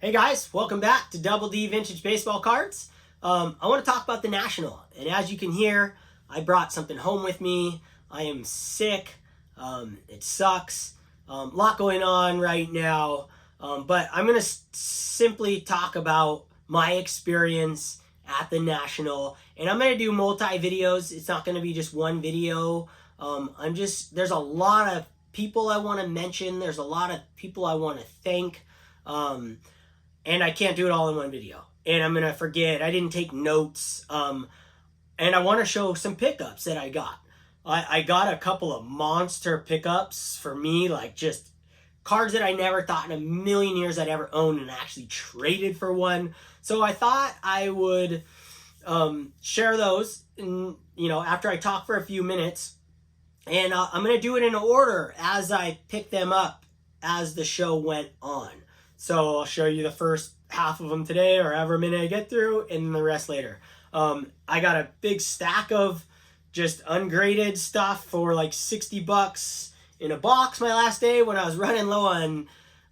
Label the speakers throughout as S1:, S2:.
S1: Hey guys, welcome back to Double D Vintage Baseball Cards. I want to talk about the National, and as you can hear, I brought something home with me. I am sick. It sucks. A lot going on right now, but I'm going to simply talk about my experience at the National, and I'm going to do multi-videos. It's not going to be just one video. There's a lot of people I want to mention. There's a lot of people I want to thank. And I can't do it all in one video. And I'm going to forget. I didn't take notes. And I want to show some pickups that I got. I got a couple of monster pickups for me, like just cards that I never thought in a million years I'd ever own, and actually traded for one. So I thought I would share those after I talk for a few minutes. And I'm going to do it in order as I pick them up as the show went on. So I'll show you the first half of them today, or however many I get through, and the rest later. I got a big stack of just ungraded stuff for like $60 in a box my last day when I was running low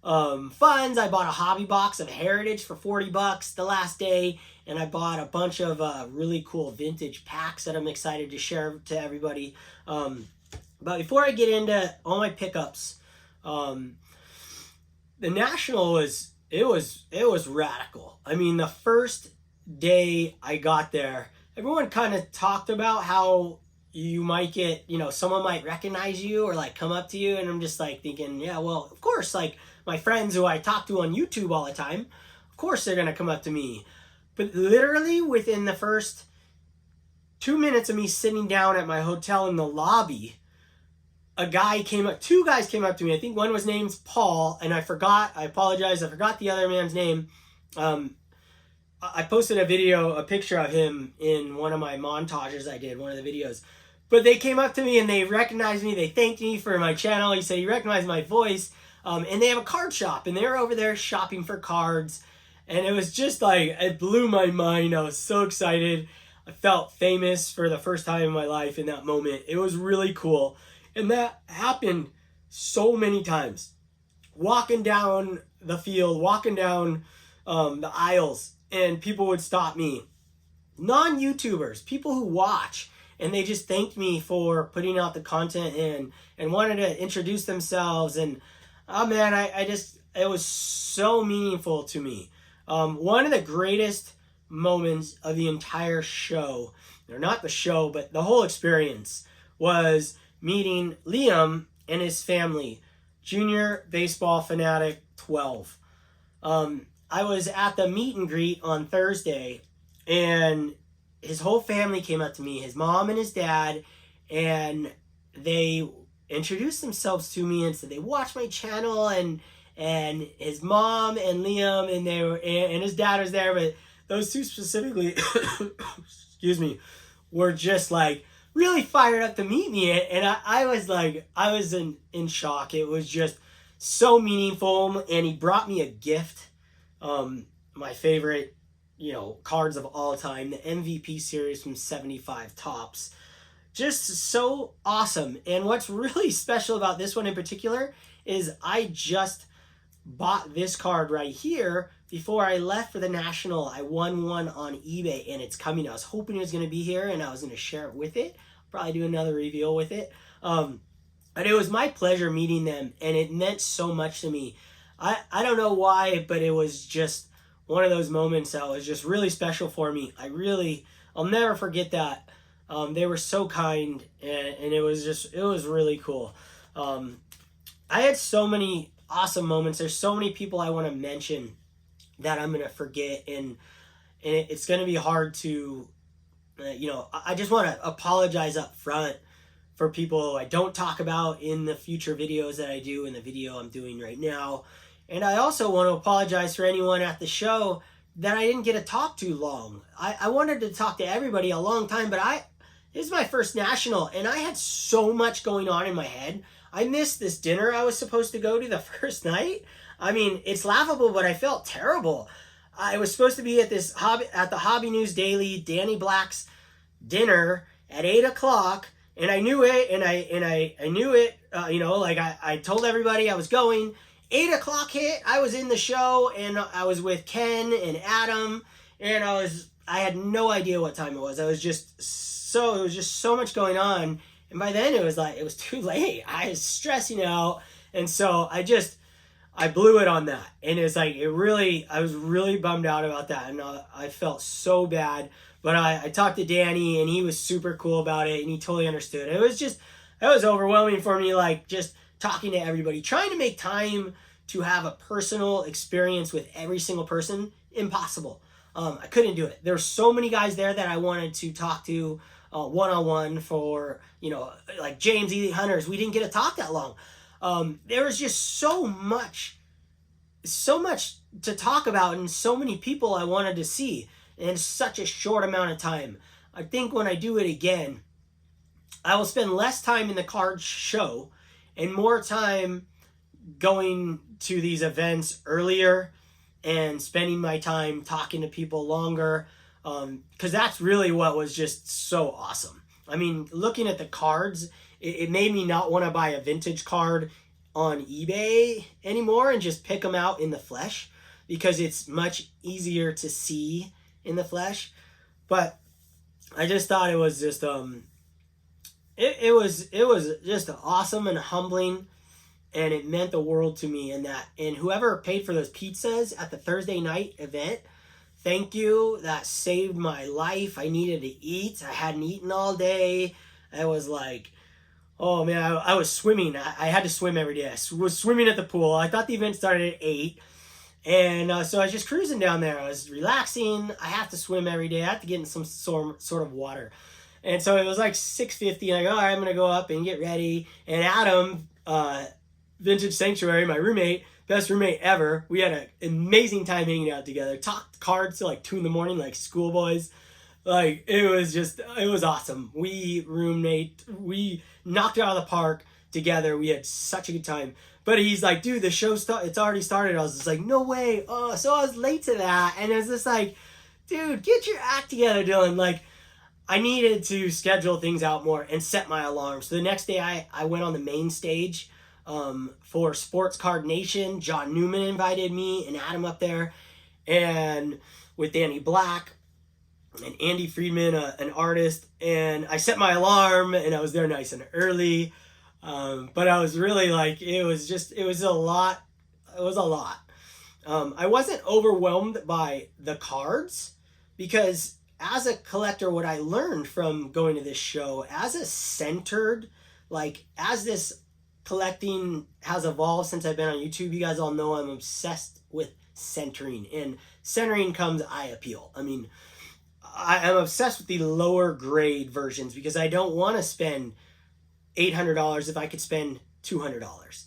S1: on funds. I bought a hobby box of Heritage for $40 the last day, and I bought a bunch of really cool vintage packs that I'm excited to share to everybody. But before I get into all my pickups, the National was radical. I mean, the first day I got there, everyone kind of talked about how you might get, someone might recognize you or like come up to you, and I'm just like thinking, yeah, well, of course, like my friends who I talk to on YouTube all the time, of course they're gonna come up to me. But literally within the first 2 minutes of me sitting down at my hotel in the lobby, two guys came up to me. I think one was named Paul, and I apologize, I forgot the other man's name. I posted a picture of him in one of my montages I did, one of the videos. But they came up to me and they recognized me. They thanked me for my channel. He said he recognized my voice. And they have a card shop, and they were over there shopping for cards. And it was just like, it blew my mind. I was so excited. I felt famous for the first time in my life in that moment. It was really cool. And that happened so many times. Walking down the field, walking down the aisles, and people would stop me. Non-YouTubers, people who watch, and they just thanked me for putting out the content and wanted to introduce themselves. And oh man, it was so meaningful to me. One of the greatest moments of the entire show, or not the show, but the whole experience, was meeting Liam and his family, Junior Baseball Fanatic 12. I was at the meet and greet on Thursday, and his whole family came up to me, his mom and his dad, and they introduced themselves to me and said they watched my channel, and his mom and Liam and his dad was there, but those two specifically, excuse me, were just like really fired up to meet me, and I was in shock. It was just so meaningful, and he brought me a gift, my favorite, cards of all time, the MVP series from 75 Tops. Just so awesome. And what's really special about this one in particular is I just bought this card right here before I left for the National. I won one on eBay, and it's coming. I was hoping it was going to be here, and I was going to share it with it. Probably do another reveal with it. But it was my pleasure meeting them, and it meant so much to me. I don't know why, but it was just one of those moments that was just really special for me. I'll never forget that. They were so kind, and it was really cool. I had so many awesome moments. There's so many people I want to mention that I'm going to forget, and it's going to be hard to, I just want to apologize up front for people I don't talk about in the future videos that I do, in the video I'm doing right now. And I also want to apologize for anyone at the show that I didn't get to talk to long. I wanted to talk to everybody a long time, but this is my first National, and I had so much going on in my head. I missed this dinner I was supposed to go to the first night. I mean, it's laughable, but I felt terrible. I was supposed to be at the Hobby News Daily, Danny Black's dinner at 8 o'clock, and I knew it, and I knew it, I told everybody I was going, 8 o'clock hit, I was in the show, and I was with Ken and Adam, and I had no idea what time it was. It was just so much going on, and by then it was too late. I was stressing out, and so I blew it on that, and it's like I was really bummed out about that, and I felt so bad. But I talked to Danny, and he was super cool about it, and he totally understood. It was overwhelming for me, like just talking to everybody, trying to make time to have a personal experience with every single person. Impossible. I couldn't do it. There were so many guys there that I wanted to talk to one-on-one for, like James Elite Hunters. We didn't get to talk that long. There was just so much to talk about, and so many people I wanted to see in such a short amount of time. I think when I do it again, I will spend less time in the card show and more time going to these events earlier and spending my time talking to people longer, because that's really what was just so awesome. I mean, looking at the cards, it made me not want to buy a vintage card on eBay anymore and just pick them out in the flesh, because it's much easier to see in the flesh. But I just thought it was just it was just awesome and humbling, and it meant the world to me. And whoever paid for those pizzas at the Thursday night event, thank you. That saved my life. I needed to eat. I hadn't eaten all day. I was like, oh man, I was swimming. I had to swim every day. I was swimming at the pool. I thought the event started at 8. And so I was just cruising down there. I was relaxing. I have to swim every day. I have to get in some sort of water. And so it was like 6:50, and I go, all right, I'm going to go up and get ready. And Adam, Vintage Sanctuary, my roommate, best roommate ever, we had an amazing time hanging out together. Talked cards till like 2 in the morning, like schoolboys. Like, it was awesome. We knocked it out of the park together. We had such a good time. But he's like, dude, the show it's already started. I was just like, no way. Oh, so I was late to that. And it was just like, dude, get your act together, Dylan. Like, I needed to schedule things out more and set my alarm. So the next day I went on the main stage for Sports Card Nation. John Newman invited me and Adam up there, and with Danny Black and Andy Friedman, an artist. And I set my alarm, and I was there nice and early. But I was really like, it was a lot. It was a lot. I wasn't overwhelmed by the cards, because as a collector, what I learned from going to this show, as this collecting has evolved since I've been on YouTube, you guys all know I'm obsessed with centering, and centering comes eye appeal. I mean, I'm obsessed with the lower grade versions, because I don't want to spend $800 if I could spend $200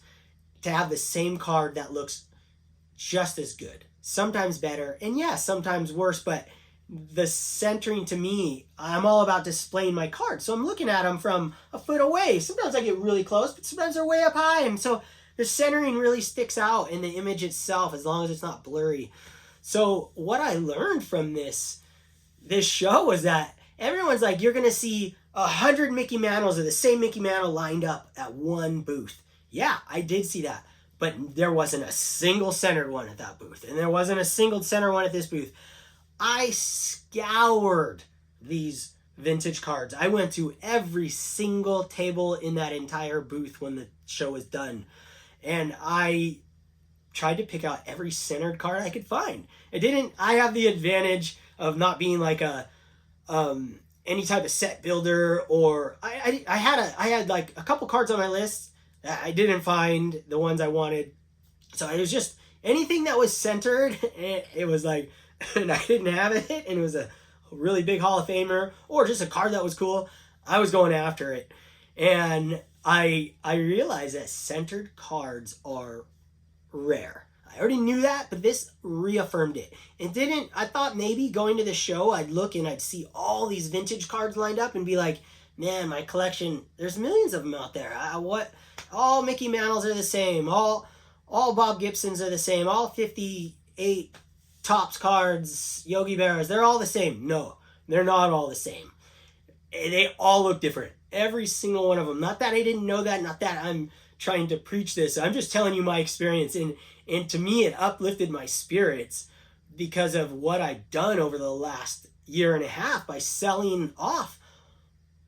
S1: to have the same card that looks just as good, sometimes better, and sometimes worse. But the centering, to me, I'm all about displaying my cards, so I'm looking at them from a foot away. Sometimes I get really close, but sometimes they're way up high, and so the centering really sticks out in the image itself, as long as it's not blurry. So what I learned from this show was that everyone's like, you're gonna see 100 Mickey Mantles of the same Mickey Mantle lined up at one booth. Yeah, I did see that. But there wasn't a single centered one at that booth. And there wasn't a single centered one at this booth. I scoured these vintage cards. I went to every single table in that entire booth when the show was done. And I tried to pick out every centered card I could find. I have the advantage of not being like any type of set builder, or I had like a couple cards on my list that I didn't find the ones I wanted. So it was just anything that was centered, it was like, and I didn't have it, and it was a really big Hall of Famer, or just a card that was cool, I was going after it. And I realized that centered cards are rare. I already knew that, but this reaffirmed it. I thought maybe going to the show, I'd look and I'd see all these vintage cards lined up and be like, man, my collection, there's millions of them out there. All Mickey Mantles are the same. All Bob Gibsons are the same. All 58 Topps cards, Yogi Berras, they're all the same. No, they're not all the same. They all look different. Every single one of them. Not that I didn't know that, not that I'm trying to preach this. I'm just telling you my experience, and to me it uplifted my spirits because of what I've done over the last year and a half by selling off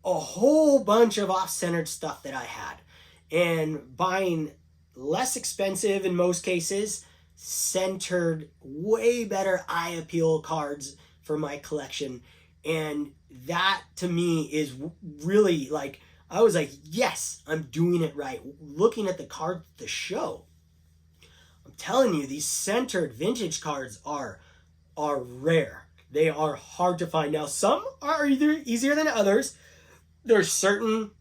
S1: a whole bunch of off-centered stuff that I had and buying less expensive in most cases, centered, way better eye appeal cards for my collection. And that to me is really like, I was like, yes, I'm doing it right. Looking at the card, the show, I'm telling you, these centered vintage cards are rare. They are hard to find. Now, some are either easier than others. There's certain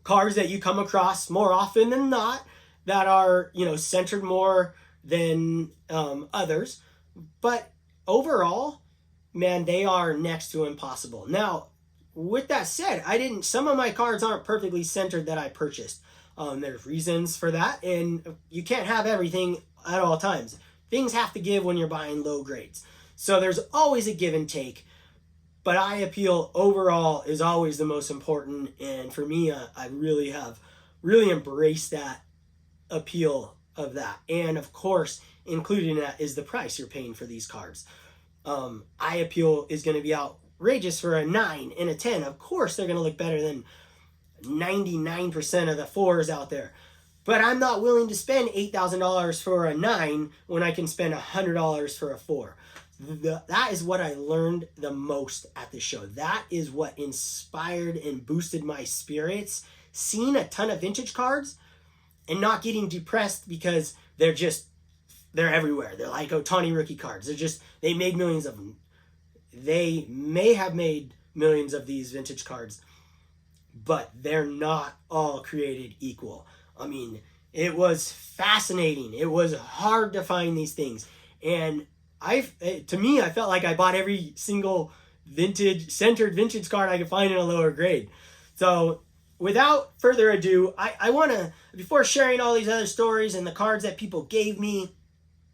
S1: cards that you come across more often than not that are, centered more than others. But overall, man, they are next to impossible. Now, with that said, some of my cards aren't perfectly centered that I purchased. There's reasons for that, and you can't have everything at all times. Things have to give when you're buying low grades. So there's always a give and take. But eye appeal overall is always the most important. And for me, I really have embraced that appeal of that. And of course, included in that is the price you're paying for these cards. Eye appeal is going to be outrageous for a 9 and a 10. Of course, they're going to look better than 99% of the 4s out there. But I'm not willing to spend $8,000 for a 9 when I can spend $100 for a 4. That is what I learned the most at the show. That is what inspired and boosted my spirits. Seeing a ton of vintage cards and not getting depressed because they're everywhere. They're like Ohtani rookie cards. They made millions of them. They may have made millions of these vintage cards, but they're not all created equal. I mean, it was fascinating. It was hard to find these things. And I felt like I bought every single centered vintage card I could find in a lower grade. So without further ado, I want to, before sharing all these other stories and the cards that people gave me,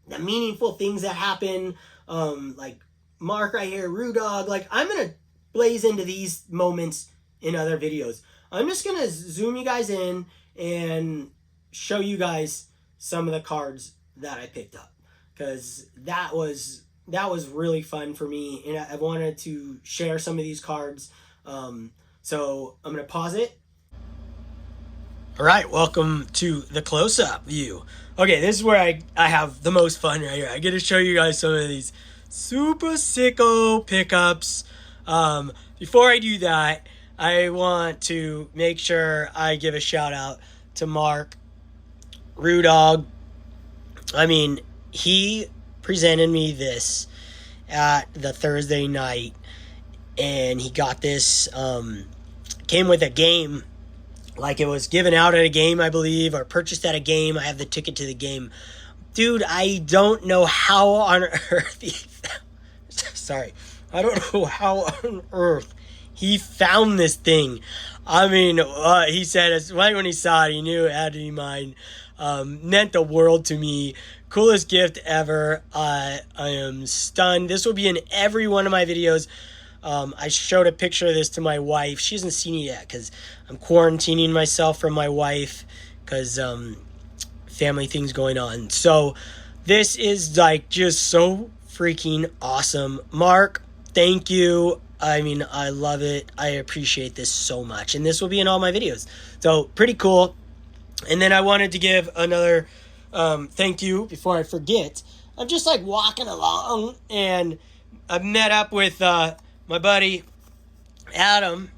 S1: the meaningful things that happen, like Mark right here, Rue Dog, like I'm going to blaze into these moments in other videos. I'm just going to zoom you guys in and show you guys some of the cards that I picked up, because that was really fun for me, and I wanted to share some of these cards. So I'm going to pause it. All right, welcome to the close-up view. Okay, this is where I have the most fun right here. I get to show you guys some of these super sicko pickups. Before I do that, I want to make sure I give a shout out to Mark, Rue Dog. I mean, he presented me this at the Thursday night, and he got this, came with a game, like it was given out at a game, I believe, or purchased at a game. I have the ticket to the game. Dude, I don't know how on earth I don't know how on earth he found this thing. I mean, he said, it's right when he saw it, he knew it had to be mine. Meant the world to me. Coolest gift ever. I am stunned. This will be in every one of my videos. I showed a picture of this to my wife. She hasn't seen it yet because I'm quarantining myself from my wife because family things going on. So this is like just so freaking awesome. Mark, thank you. I mean, I love it. I appreciate this so much. And this will be in all my videos. So pretty cool. And then I wanted to give another thank you before I forget. I'm just like walking along and I met up with my buddy Adam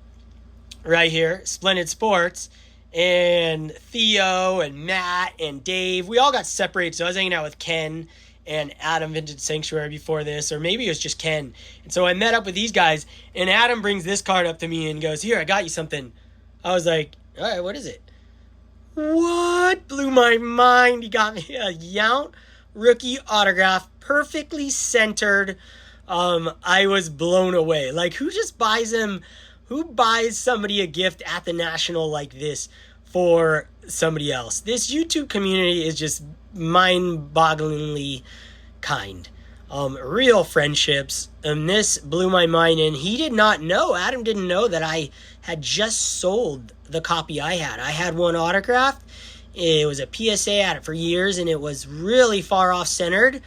S1: right here, Splendid Sports, and Theo and Matt and Dave. We all got separated, so I was hanging out with Ken and Adam Vintage Sanctuary before this, or maybe it was just Ken. And so I met up with these guys, and Adam brings this card up to me and goes, "Here, I got you something." I was like, "All right, what is it?" What? Blew my mind. He got me a Yount rookie autograph, perfectly centered. I was blown away. Like, who just buys him? Who buys somebody a gift at the National like this for somebody else? This YouTube community is just mind-bogglingly kind. Real friendships. And this blew my mind. And he did not know, Adam didn't know that I had just sold the copy I had. I had one autographed, It was a PSA. I had it for years, and it was really far off centered.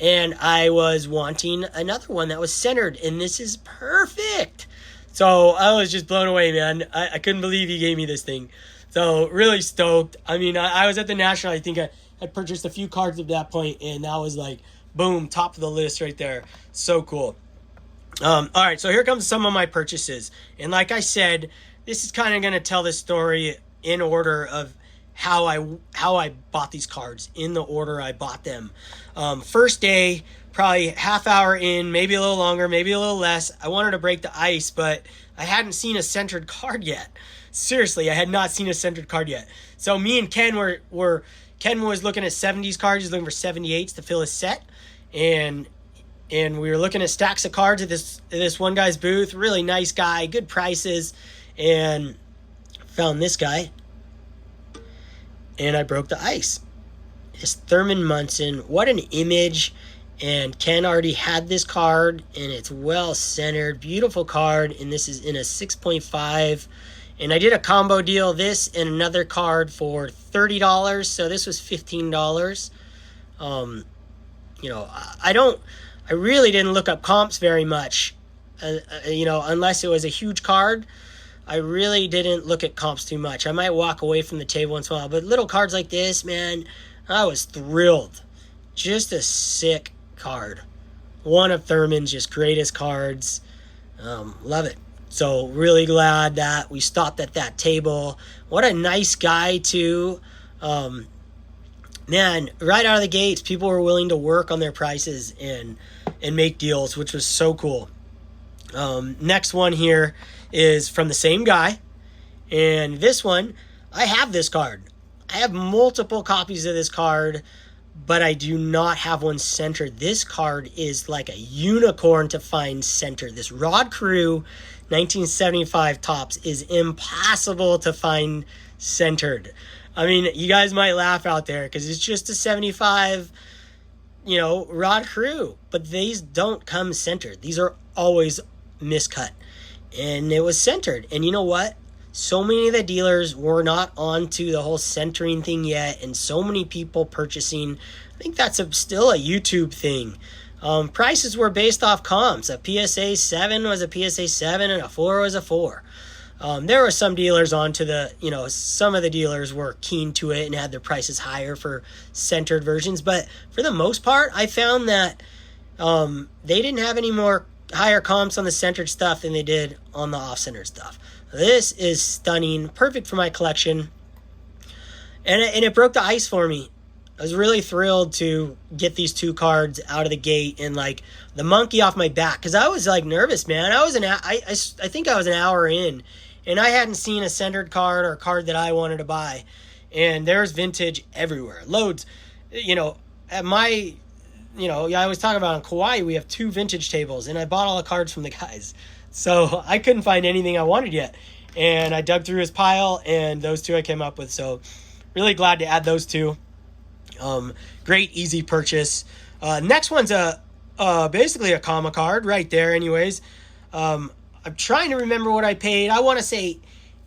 S1: And I was wanting another one that was centered, and this is perfect. So I was just blown away, man. I couldn't believe he gave me this thing. So really stoked. I mean, I was at the National. I think I had purchased a few cards at that point, and that was like, boom, top of the list right there. So cool. All right, so here comes some of my purchases. And like I said, this is kind of going to tell the story in order of how I bought these cards, in the order I bought them. First day, probably half hour in, maybe a little longer, maybe a little less. I wanted to break the ice, but I hadn't seen a centered card yet. Seriously, I had not seen a centered card yet. So me and Ken Ken was looking at 70s cards. He was looking for 78s to fill his set. And we were looking at stacks of cards at this one guy's booth. Really nice guy, good prices. And found this guy. And I broke the ice. It's Thurman Munson. What an image. And Ken already had this card, and it's well centered. Beautiful card, and this is in a 6.5. And I did a combo deal, this and another card for $30. So this was $15. You know, I really didn't look up comps very much. You know, unless it was a huge card. I really didn't look at comps too much. I might walk away from the table once in a while, but little cards like this, man, I was thrilled. Just a sick card. One of Thurman's just greatest cards. Love it. So really glad that we stopped at that table. What a nice guy too. Man, right out of the gates, people were willing to work on their prices and make deals, which was so cool. Next one here is from the same guy. And this one, I have this card. I have multiple copies of this card, but I do not have one centered. This card is like a unicorn to find centered. This Rod Carew 1975 Topps is impossible to find centered. I mean, you guys might laugh out there because it's just a 75, you know, Rod Carew. But these don't come centered. These are always miscut. And it was centered. And you know what? So many of the dealers were not onto the whole centering thing yet. And so many people purchasing. I think that's still a YouTube thing. Prices were based off comps. A PSA 7 was a PSA 7 and a 4 was a 4. There were some dealers onto the, you know, some of the dealers were keen to it and had their prices higher for centered versions. But for the most part, I found that they didn't have any more higher comps on the centered stuff than they did on the off-centered stuff. This is stunning, perfect for my collection, and it broke the ice for me. I was really thrilled to get these two cards out of the gate and like the monkey off my back, because I was like nervous, man. I think I was an hour in, and I hadn't seen a centered card or a card that I wanted to buy, and there's vintage everywhere, loads. You know, at my, you know, I always talk about in Kauai, we have 2 vintage tables, and I bought all the cards from the guys. So I couldn't find anything I wanted yet. And I dug through his pile, and those 2 I came up with. So really glad to add those 2. Great, easy purchase. Next one's basically a comma card right there anyways. I'm trying to remember what I paid. I want to say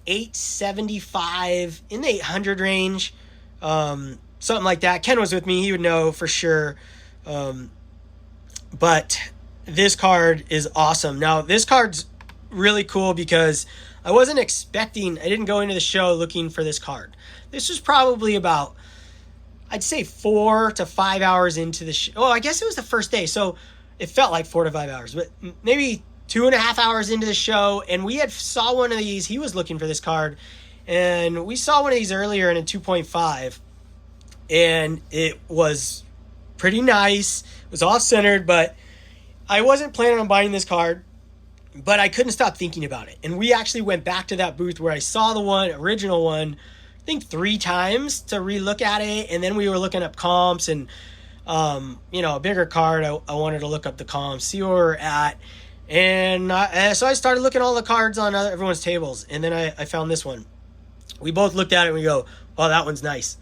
S1: $875, in the 800 range. Something like that. Ken was with me. He would know for sure. But this card is awesome. Now, this card's really cool because I wasn't expecting, I didn't go into the show looking for this card. This was probably about, I'd say 4 to 5 hours into the show. Oh, I guess it was the first day, so it felt like 4 to 5 hours, but maybe 2.5 hours into the show, and we had saw one of these. He was looking for this card, and we saw one of these earlier in a 2.5, and it was pretty nice. It was off-centered, but I wasn't planning on buying this card, but I couldn't stop thinking about it. And we actually went back to that booth where I saw the original one, I think 3 times to relook at it. And then we were looking up comps and, you know, a bigger card. I wanted to look up the comps, see where we're at. And so I started looking at all the cards on everyone's tables. And then I found this one. We both looked at it and we go, oh, that one's nice.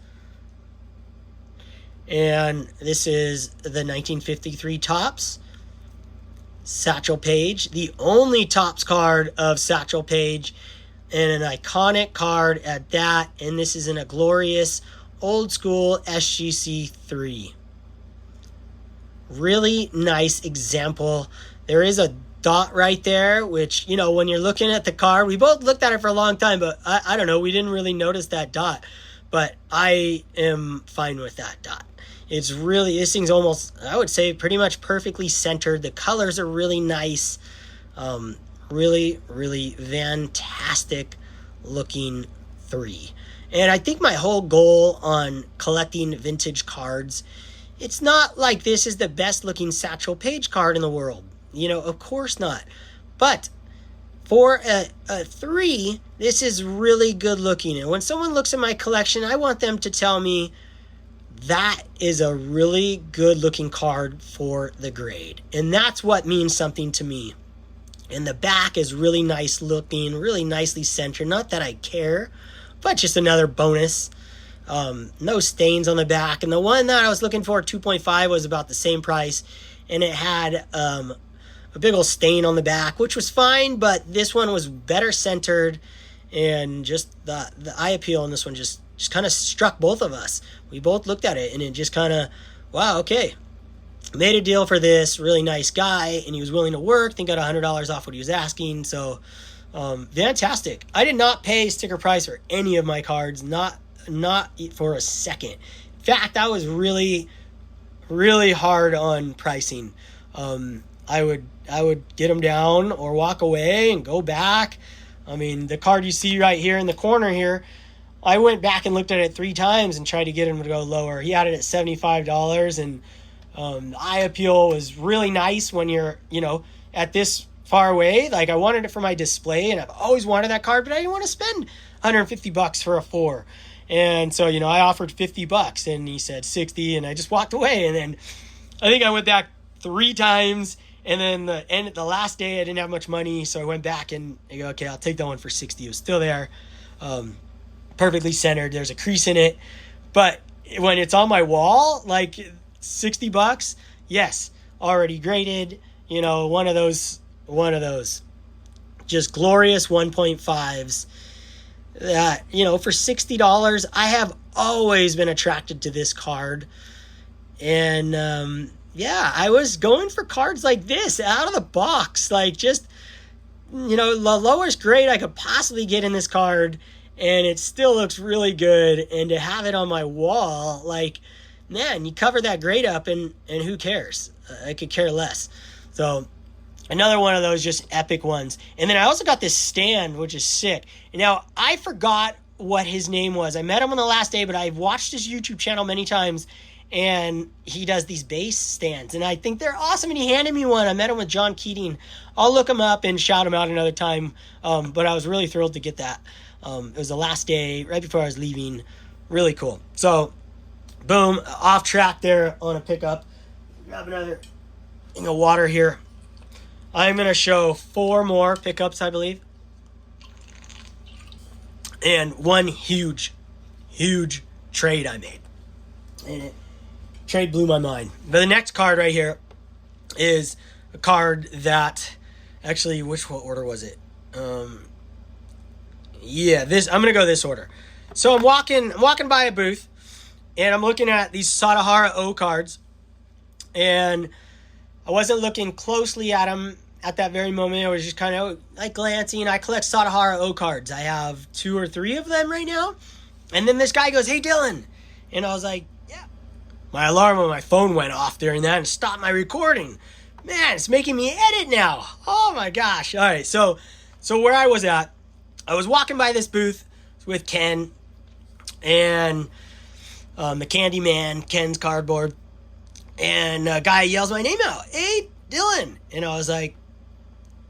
S1: And this is the 1953 Topps. Satchel Paige, the only Topps card of Satchel Paige. and an iconic card at that. And this is in a glorious old school SGC3. Really nice example. There is a dot right there, which, you know, when you're looking at the card, we both looked at it for a long time, but I don't know, we didn't really notice that dot. But I am fine with that dot. It's really, this thing's almost, I would say, pretty much perfectly centered. The colors are really nice. Really, really fantastic looking 3. And I think my whole goal on collecting vintage cards, it's not like this is the best looking Satchel Paige card in the world. You know, of course not. But for a 3, this is really good looking. And when someone looks at my collection, I want them to tell me that is a really good looking card for the grade. And that's what means something to me. And the back is really nice looking, really nicely centered. Not that I care, but just another bonus. No stains on the back. And the one that I was looking for, 2.5, was about the same price. And it had a big old stain on the back, which was fine, but this one was better centered. And just the eye appeal on this one just kind of struck both of us. We both looked at it, and it just kind of, wow, okay. Made a deal for this, really nice guy, and he was willing to work. I think got $100 off what he was asking, so fantastic. I did not pay sticker price for any of my cards, not for a second. In fact, I was really, really hard on pricing. I would get them down or walk away and go back. I mean, the card you see right here in the corner here, I went back and looked at it 3 times and tried to get him to go lower. He had it at $75, and the eye appeal was really nice when you're, you know, at this far away. Like, I wanted it for my display, and I've always wanted that card, but I didn't want to spend $150 for a 4. And so, you know, I offered $50, and he said 60, and I just walked away. And then I think I went back 3 times, and then the last day I didn't have much money, so I went back and I go, okay, I'll take that one for 60. It was still there, perfectly centered. There's a crease in it, but when it's on my wall, like $60, yes, already graded. You know, one of those, just glorious 1.5s. That, you know, for $60, I have always been attracted to this card. And yeah, I was going for cards like this out of the box, like just, you know, the lowest grade I could possibly get in this card, and it still looks really good. And to have it on my wall, like, man, you cover that grade up, and who cares? I could care less. So another one of those just epic ones. And then I also got this stand, which is sick. And now I forgot what his name was. I met him on the last day, but I've watched his YouTube channel many times, and he does these bass stands, and I think they're awesome. And he handed me one. I met him with John Keating. I'll look him up and shout him out another time. But I was really thrilled to get that. It was the last day, right before I was leaving. Really cool. So, boom, off track there on a pickup. Grab another thing of water here. I'm going to show 4 more pickups, I believe. And one huge, huge trade I made. And trade blew my mind. But the next card right here is a card that, actually, what order was it? Yeah, this, I'm going to go this order. So I'm walking by a booth, and I'm looking at these Sadahara O cards, and I wasn't looking closely at them at that very moment. I was just kind of like glancing. I collect Sadahara O cards. I have 2 or 3 of them right now. And then this guy goes, "Hey, Dylan." And I was like, yeah. My alarm on my phone went off during that and stopped my recording. Man, it's making me edit now. Oh my gosh. All right. So where I was at, I was walking by this booth with Ken and the Candy Man, Ken's Cardboard. And a guy yells my name out. "Hey, Dylan." And I was like,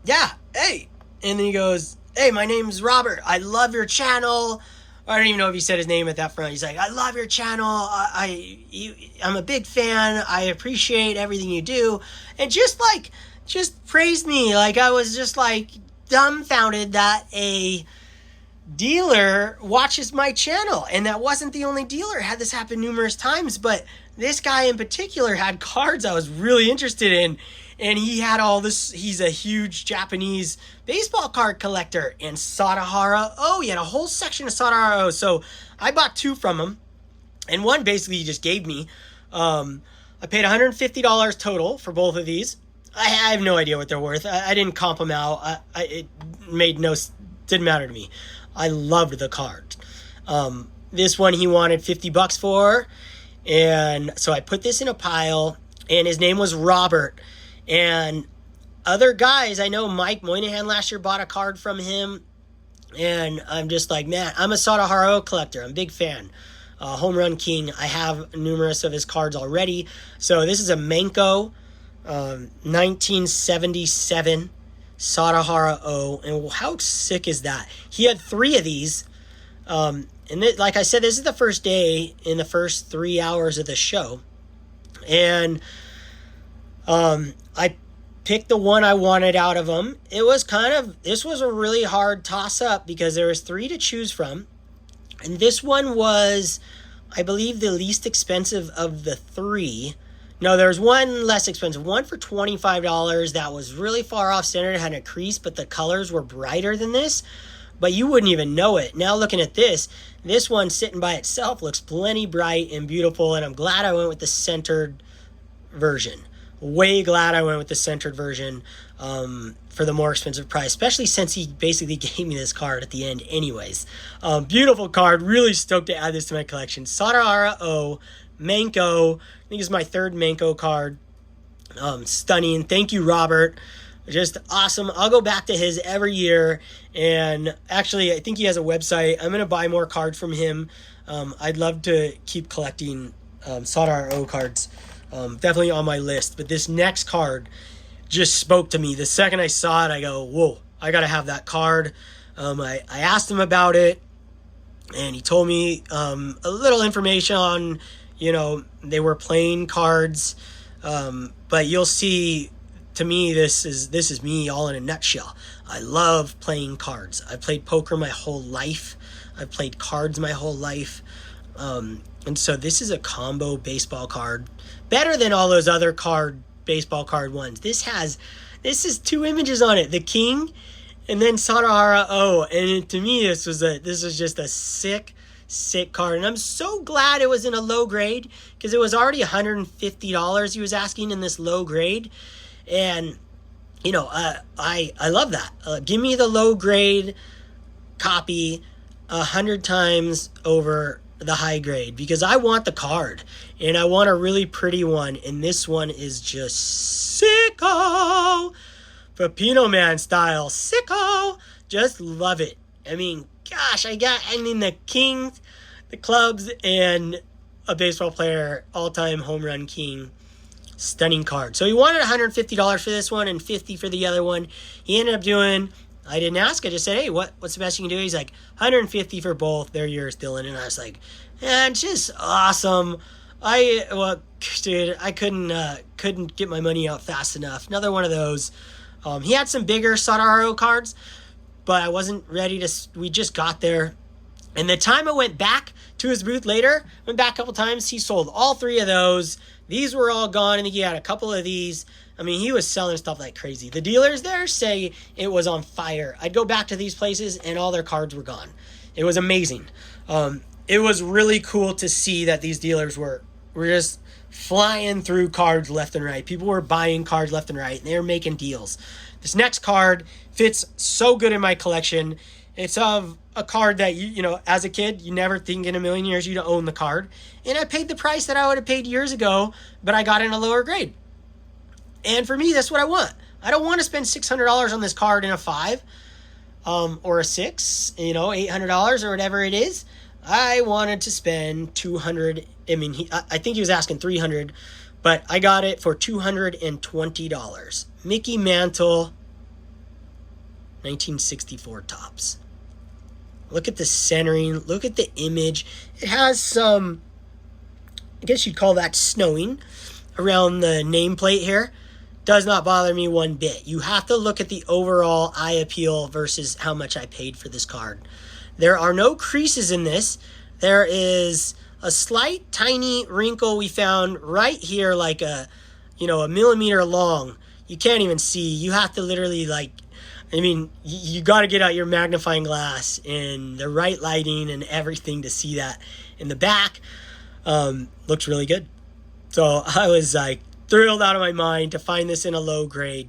S1: "Yeah, hey." And then he goes, "Hey, my name's Robert. I love your channel." I don't even know if he said his name at that front. He's like, "I love your channel. I'm a big fan. I appreciate everything you do." And just praised me. Like, I was just like dumbfounded that a dealer watches my channel. And that wasn't the only dealer. I had this happen numerous times, but this guy in particular had cards I was really interested in. And he had all this, he's a huge Japanese baseball card collector. And Sadahara, oh, he had a whole section of Sadahara. Oh, so I bought 2 from him. And one basically he just gave me. I paid $150 total for both of these. I have no idea what they're worth. I didn't comp them out. It didn't matter to me. I loved the cards. This one he wanted $50 for. And so I put this in a pile, and his name was Robert. And other guys, I know Mike Moynihan last year bought a card from him. And I'm just like, man, I'm a Sadahara collector. I'm a big fan. Home Run King. I have numerous of his cards already. So this is a Mantle 1977 Sadahara O. And how sick is that? He had 3 of these. Like I said, this is the first day in the first 3 hours of the show. And I picked the one I wanted out of them. This was a really hard toss up because there was 3 to choose from. And this one was, I believe, the least expensive of the 3. No, there's one less expensive. One for $25 that was really far off center. It had a crease, but the colors were brighter than this. But you wouldn't even know it. Now looking at this one sitting by itself looks plenty bright and beautiful. And I'm glad I went with the centered version. Way glad I went with the centered version for the more expensive price, especially since he basically gave me this card at the end anyways. Beautiful card. Really stoked to add this to my collection. Sadahara O, Manko. I think it's my 3rd Manko card. Stunning. Thank you, Robert. Just awesome. I'll go back to his every year. And actually, I think he has a website. I'm going to buy more cards from him. I'd love to keep collecting Sadahara O cards. Definitely on my list. But this next card just spoke to me. The second I saw it, I go, whoa, I got to have that card. I asked him about it, and he told me a little information on, they were playing cards. But you'll see, to me, this is me all in a nutshell. I love playing cards. I've played poker my whole life. I've played cards my whole life. And so this is a combo baseball card. Better than all those other baseball card ones. This is 2 images on it. The King and then Sadahara O. And to me, this was just a sick card. And I'm so glad it was in a low grade, because it was already $150 he was asking in this low grade. And, I love that. Give me the low grade copy 100 times over the high grade, because I want the card and I want a really pretty one, and this one is just sicko, Pepino Man style, sicko. Just love it. I mean, gosh, the King, the clubs, and a baseball player, all-time home run king. Stunning card. So he wanted $150 for this one and $50 for the other one. He ended up doing, I didn't ask. I just said, hey, what's the best you can do? He's like, $150 for both. They're yours, Dylan. And I was like, man, just awesome. Dude, I couldn't get my money out fast enough. Another one of those. He had some bigger Sadahara cards, but I wasn't ready to. We just got there. And the time I went back to his booth later, went back a couple times, he sold all 3 of those. These were all gone. I think he had a couple of these. I mean, he was selling stuff like crazy. The dealers there say it was on fire. I'd go back to these places and all their cards were gone. It was amazing. It was really cool to see that these dealers were just flying through cards left and right. People were buying cards left and right, and they were making deals. This next card fits so good in my collection. It's of a card that, as a kid, you never think in a million years you'd own the card. And I paid the price that I would have paid years ago, but I got in a lower grade. And for me, that's what I want. I don't want to spend $600 on this card in a 5 or a 6, $800 or whatever it is. I wanted to spend $200. I think he was asking $300, but I got it for $220. Mickey Mantle, 1964 tops. Look at the centering. Look at the image. It has some, I guess you'd call that snowing around the nameplate here. Does not bother me one bit. You have to look at the overall eye appeal versus how much I paid for this card. There are no creases in this. There is a slight tiny wrinkle we found right here, like a millimeter long. you can't even see. You have to literally, like, I mean, you got to get out your magnifying glass and the right lighting and everything to see that. In the back, looks really good. So I was like thrilled out of my mind to find this in a low grade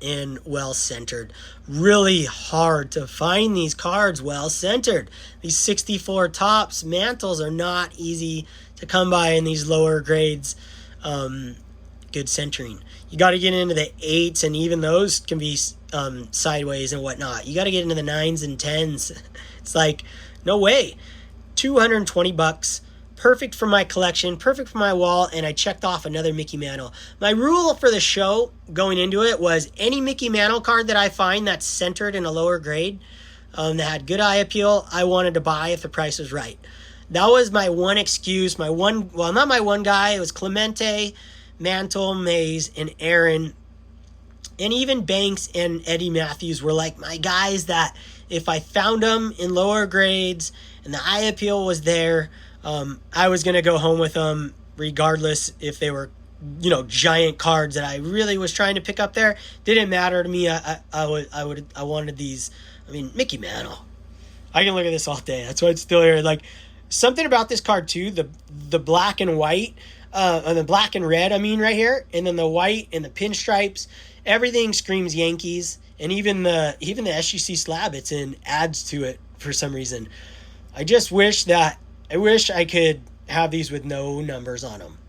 S1: and well centered. Really hard to find these cards well centered. These 64 tops mantles are not easy to come by in these lower grades. Good centering. You got to get into the 8s, and even those can be sideways and whatnot. You got to get into the 9s and 10s. It's like, no way. $220. Perfect for my collection, perfect for my wall, and I checked off another Mickey Mantle. My rule for the show going into it was any Mickey Mantle card that I find that's centered in a lower grade, that had good eye appeal, I wanted to buy if the price was right. That was my one excuse, not my one guy, it was Clemente, Mantle, Mays, and Aaron. And even Banks and Eddie Matthews were like my guys that if I found them in lower grades and the eye appeal was there, I was going to go home with them regardless if they were, giant cards that I really was trying to pick up there. Didn't matter to me. I wanted these. I mean, Mickey Mantle. I can look at this all day. That's why it's still here. Like, something about this card too, the black and white, the black and red, right here, and then the white and the pinstripes, everything screams Yankees, and even the SGC slab it's in adds to it for some reason. I wish I could have these with no numbers on them,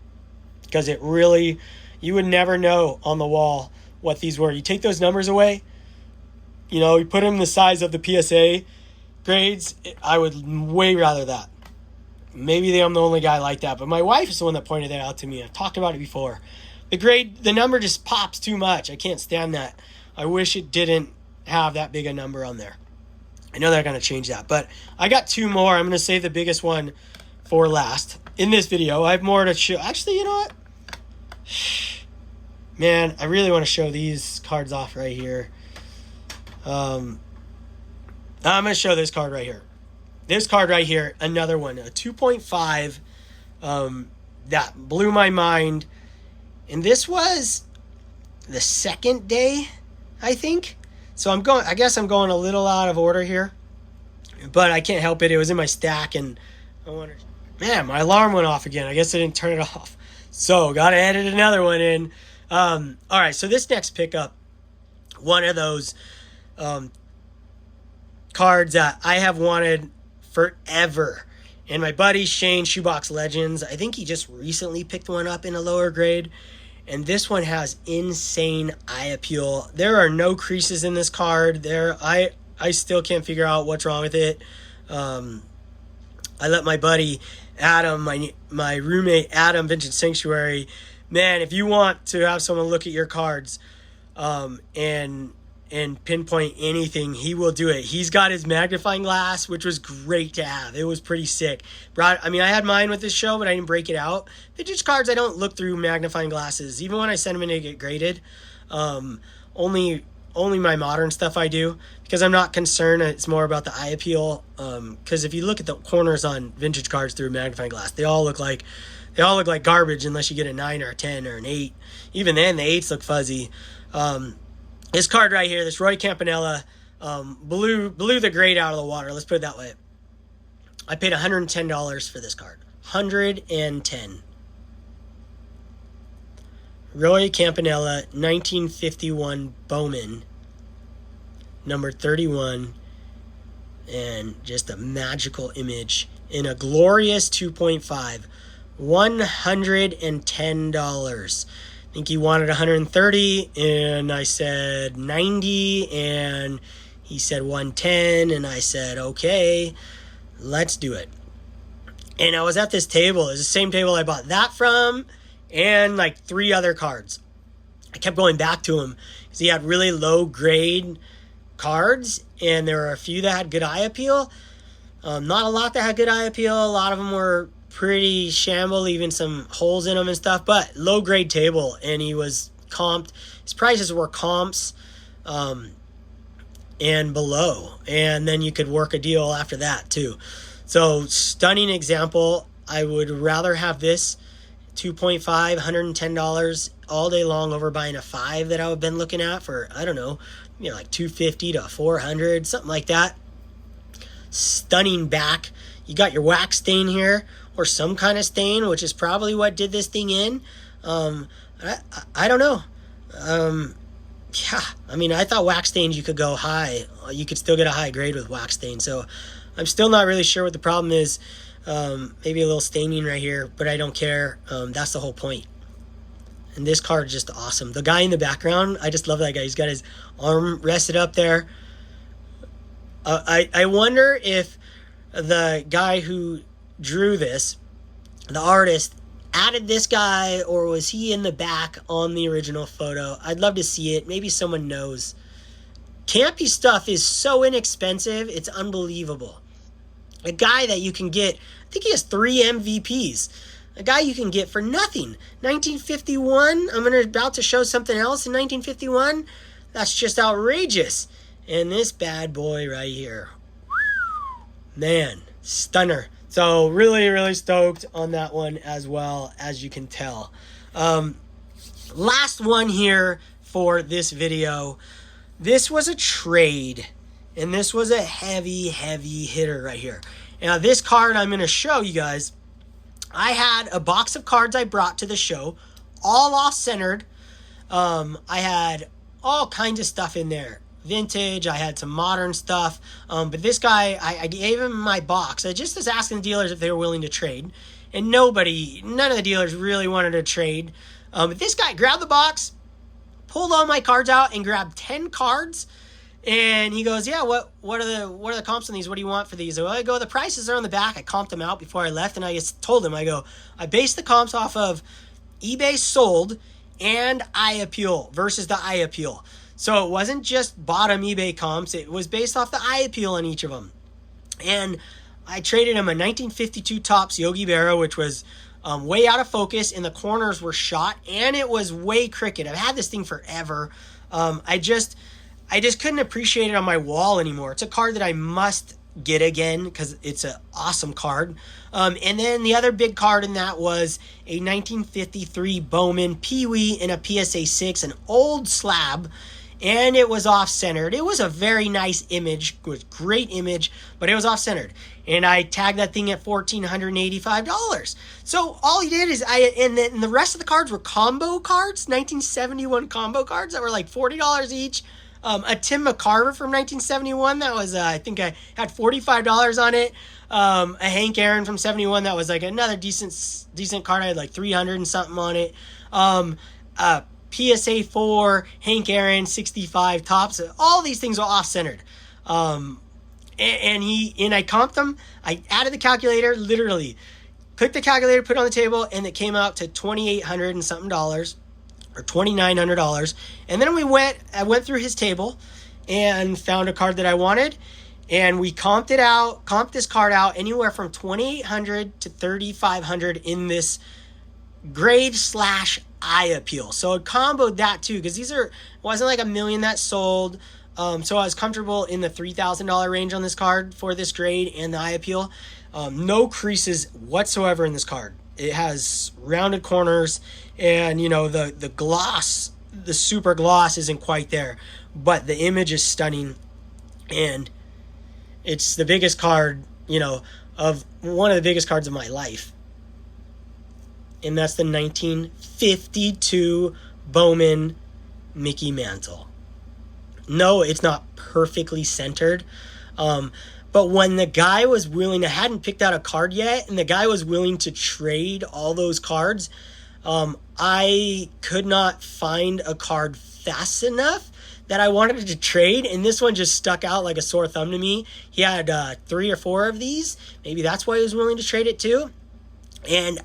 S1: because you would never know on the wall what these were. You take those numbers away, you put them the size of the PSA grades. I would way rather that. Maybe I'm the only guy like that, but my wife is the one that pointed that out to me. I've talked about it before. The number just pops too much. I can't stand that. I wish it didn't have that big a number on there. I know they're going to change that, but I got two more. I'm going to save the biggest one for last in this video. I have more to show. Actually, you know what? Man, I really want to show these cards off right here. I'm going to show this card right here. This card right here, another one, a 2.5 that blew my mind. And this was the second day, I think. So I guess I'm going a little out of order here, but I can't help it. It was in my stack, and man, my alarm went off again. I guess I didn't turn it off. So got to edit another one in. All right, so this next pickup, one of those cards that I have wanted forever. And my buddy Shane, Shoebox Legends, I think he just recently picked one up in a lower grade. And this one has insane eye appeal. There are no creases in this card. I still can't figure out what's wrong with it. I let my buddy Adam, my roommate Adam, Vintage Sanctuary, man, if you want to have someone look at your cards and pinpoint anything, he will do it. He's got his magnifying glass, which was great to have. It was pretty sick. I had mine with this show, but I didn't break it out. Vintage cards, I don't look through magnifying glasses. Even when I send them in to get graded, only my modern stuff I do, because I'm not concerned. It's more about the eye appeal. Because if you look at the corners on vintage cards through a magnifying glass, they all look like garbage unless you get a 9 or a 10 or an 8. Even then, the 8s look fuzzy. This card right here, this Roy Campanella, blew the grade out of the water. Let's put it that way. I paid $110 for this card. $110. Roy Campanella, 1951 Bowman, number 31, and just a magical image in a glorious 2.5. $110. I think he wanted 130, and I said 90, and he said 110, and I said, okay, let's do it. And I was at this table. It's the same table I bought that from, and like 3 other cards. I kept going back to him because he had really low grade cards, and there were a few that had good eye appeal. Not a lot that had good eye appeal. A lot of them were pretty shamble, even some holes in them and stuff, but low grade table, and he was comped. His prices were comps and below, and then you could work a deal after that too. So stunning example. I would rather have this 2.5, $110 all day long over buying a 5 that I've been looking at for, I don't know, like 250 to 400, something like that. Stunning back. You got your wax stain here, or some kind of stain, which is probably what did this thing in. I don't know. Yeah, I mean, I thought wax stains you could go high. You could still get a high grade with wax stain. So I'm still not really sure what the problem is. Maybe a little staining right here, but I don't care. That's the whole point. And this card is just awesome. The guy in the background, I just love that guy. He's got his arm rested up there. I wonder if the guy who drew this, the artist, added this guy, or was he in the back on the original photo? I'd love to see it. Maybe someone knows. Campy stuff is so inexpensive, it's unbelievable. A guy that you can get, I think he has 3 MVPs. A guy you can get for nothing. 1951, I'm about to show something else in 1951. That's just outrageous. And this bad boy right here. Man, stunner. So really, really stoked on that one as well, as you can tell. Last one here for this video. This was a trade, and this was a heavy, heavy hitter right here. Now, this card I'm going to show you guys, I had a box of cards I brought to the show, all off-centered. I had all kinds of stuff in there. Vintage, I had some modern stuff, but this guy, I gave him my box. I just was asking dealers if they were willing to trade, and none of the dealers really wanted to trade. But this guy grabbed the box, pulled all my cards out, and grabbed 10 cards, and he goes, yeah, what are the comps on these? What do you want for these? I go, the prices are on the back. I comped them out before I left, and I just told him, I go, I based the comps off of eBay sold and iAppeal versus the iAppeal. So it wasn't just bottom eBay comps. It was based off the iAppeal on each of them. And I traded him a 1952 Topps Yogi Berra, which was way out of focus, and the corners were shot, and it was way crooked. I've had this thing forever. I just couldn't appreciate it on my wall anymore. It's a card that I must get again because it's an awesome card. And then the other big card in that was a 1953 Bowman Pee-wee in a PSA 6, an old slab. And it was off-centered. It was a very nice image. It was a great image, but it was off-centered. And I tagged that thing at $1,485. So all he did is, and the rest of the cards were combo cards, 1971 combo cards that were like $40 each. A Tim McCarver from 1971 that was, I think I had $45 on it. A Hank Aaron from 71 that was like another decent card. I had like 300 and something on it. PSA 4, Hank Aaron, 65 Topps. All these things are off-centered. And I comped them. I added the calculator, literally. Clicked the calculator, put it on the table, and it came out to $2,800 and something dollars, or $2,900. And then I went through his table and found a card that I wanted. And we comped this card out anywhere from $2,800 to $3,500 in this grade / iAppeal. So it comboed that too, because it wasn't like a million that sold. So I was comfortable in the $3,000 range on this card for this grade and the iAppeal. No creases whatsoever in this card. It has rounded corners, and the gloss, the super gloss isn't quite there, but the image is stunning, and it's the biggest card, of one of the biggest cards of my life. And that's the 1952 Bowman Mickey Mantle. No, it's not perfectly centered. But when the guy was willing, I hadn't picked out a card yet, and the guy was willing to trade all those cards, I could not find a card fast enough that I wanted to trade, and this one just stuck out like a sore thumb to me. He had 3 or 4 of these. Maybe that's why he was willing to trade it too. And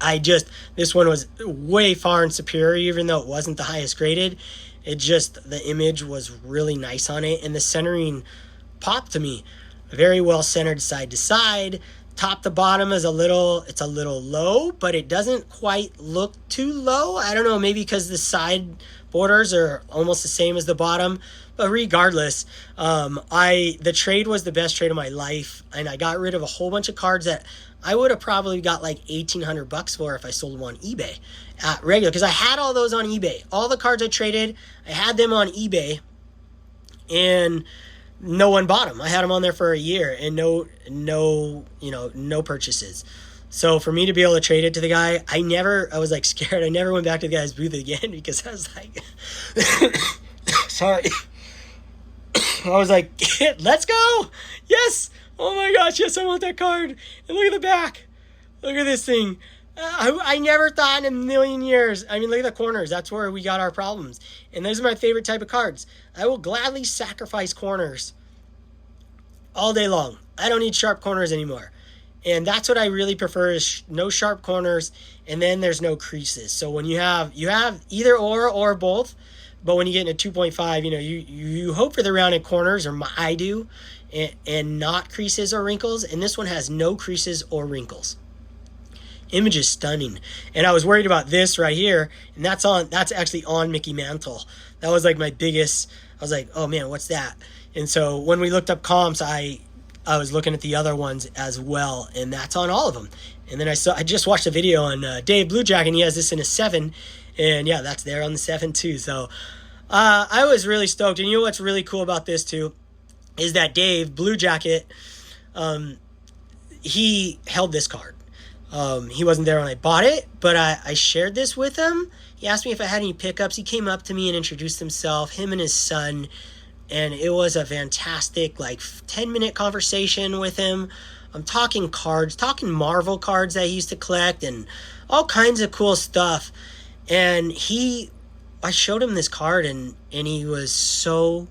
S1: this one was way far and superior, even though it wasn't the highest graded. The image was really nice on it, and the centering popped to me. Very well centered side to side. Top to bottom is a little low, but it doesn't quite look too low. I don't know, maybe because the side borders are almost the same as the bottom. But regardless, the trade was the best trade of my life, and I got rid of a whole bunch of cards that I would have probably got like $1,800 for if I sold them on eBay at regular, because I had all those on eBay. All the cards I traded, I had them on eBay, and no one bought them. I had them on there for a year, and no purchases. So for me to be able to trade it to the guy, I was like scared. I never went back to the guy's booth again because I was like, sorry. I was like, let's go. Yes. Oh my gosh. Yes, I want that card. And look at the back. Look at this thing. I never thought in a million years. I mean, look at the corners. That's where we got our problems. And those are my favorite type of cards. I will gladly sacrifice corners all day long. I don't need sharp corners anymore. And that's what I really prefer, is no sharp corners, and then there's no creases. So when you have either or both, but when you get into 2.5, you hope for the rounded corners, or I do, and not creases or wrinkles. And this one has no creases or wrinkles. Image is stunning. And I was worried about this right here, and that's actually on Mickey Mantle. That was like my biggest. I was like, oh man, what's that? And so when we looked up comps, I was looking at the other ones as well, and that's on all of them. And then I just watched a video on Dave Bluejack, and he has this in a 7, and yeah, that's there on the 7 too. So I was really stoked. And you know what's really cool about this too is that Dave Bluejacket, he held this card. He wasn't there when I bought it, but I shared this with him. He asked me if I had any pickups. He came up to me and introduced himself, him and his son, and it was a fantastic 10-minute conversation with him. I'm talking cards, talking Marvel cards that he used to collect and all kinds of cool stuff. And I showed him this card, and he was so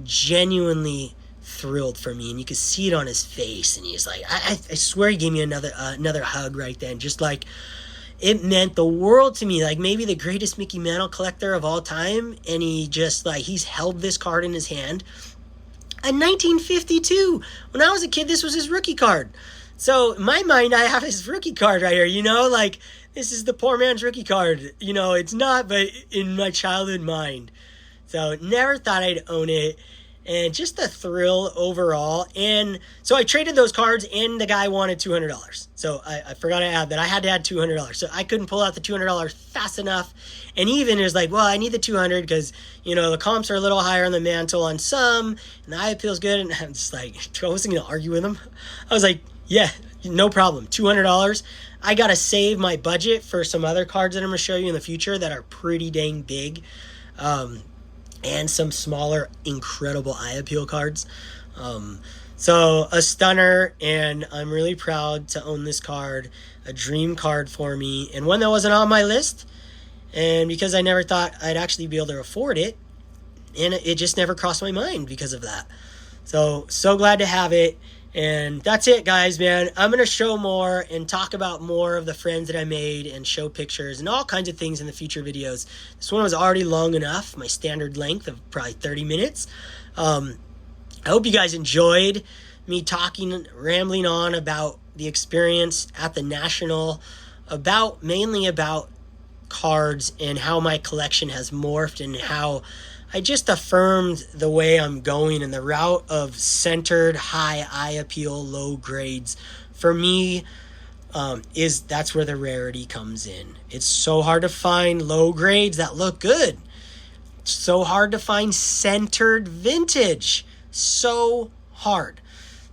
S1: genuinely thrilled for me, and you could see it on his face. And he's like, I swear he gave me another hug right then. Just like, it meant the world to me, like maybe the greatest Mickey Mantle collector of all time. And he just he's held this card in his hand. In 1952, when I was a kid, this was his rookie card. So in my mind, I have his rookie card right here, this is the poor man's rookie card. It's not, but in my childhood mind. So never thought I'd own it. And just the thrill overall. And so I traded those cards, and the guy wanted $200. So I forgot to add that I had to add $200. So I couldn't pull out the $200 fast enough. And even is like, well, I need the 200 because, the comps are a little higher on the Mantle on some, and the eye appeal's good. And I'm just like, I wasn't going to argue with him. I was like, yeah, no problem. $200. I got to save my budget for some other cards that I'm going to show you in the future that are pretty dang big. And some smaller, incredible eye appeal cards. So a stunner, and I'm really proud to own this card, a dream card for me, and one that wasn't on my list. And because I never thought I'd actually be able to afford it, and it just never crossed my mind because of that. So glad to have it. And that's it, guys, man. I'm going to show more and talk about more of the friends that I made and show pictures and all kinds of things in the future videos. This one was already long enough, my standard length of probably 30 minutes. I hope you guys enjoyed me talking, rambling on about the experience at the National, mainly about cards and how my collection has morphed and how I just affirmed the way I'm going and the route of centered, high eye appeal, low grades. For me, that's where the rarity comes in. It's so hard to find low grades that look good. It's so hard to find centered vintage. So hard.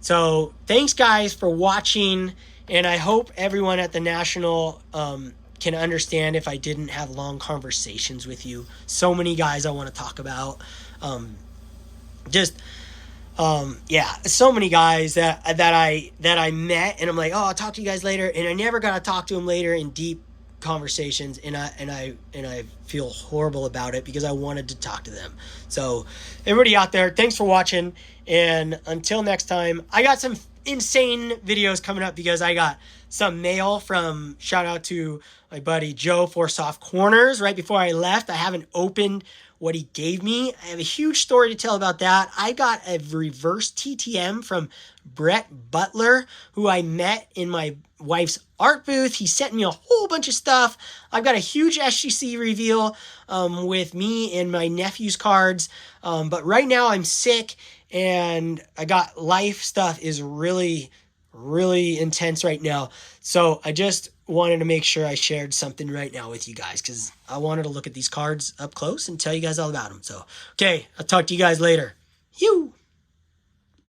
S1: So thanks, guys, for watching, and I hope everyone at the National can understand if I didn't have long conversations with you. So many guys I want to talk about. So many guys that I met, and I'm like, oh, I'll talk to you guys later, and I never got to talk to them later in deep conversations, and I feel horrible about it because I wanted to talk to them. So everybody out there, thanks for watching, and until next time, I got some insane videos coming up because I got some mail from, shout out to my buddy Joe for Soft Corners right before I left. I haven't opened what he gave me. I have a huge story to tell about that. I got a reverse TTM from Brett Butler, who I met in my wife's art booth. He sent me a whole bunch of stuff. I've got a huge SGC reveal with me and my nephew's cards. But right now I'm sick, and I got life stuff is really really intense right now. So I just wanted to make sure I shared something right now with you guys because I wanted to look at these cards up close and tell you guys all about them. So, okay, I'll talk to you guys later. You.